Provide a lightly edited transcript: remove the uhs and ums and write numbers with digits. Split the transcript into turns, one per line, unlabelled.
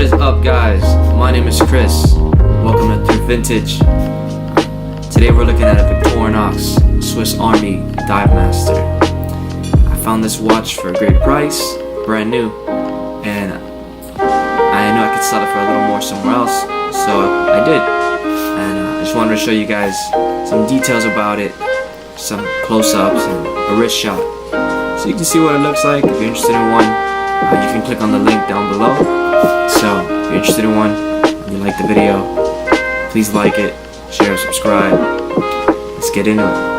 What is up, guys? My name is Chris. Welcome to Thrift Vintage. Today we're looking at a Victorinox Swiss Army Dive Master. I found this watch for a great price, brand new, and I know I could sell it for a little more somewhere else, so I did. And I just wanted to show you guys some details about it, some close-ups and a wrist shot, so you can see what it looks like. If you're interested in one, you can click on the link down below. So if you're interested in one and you like the video, please like it, share, subscribe. Let's get into it.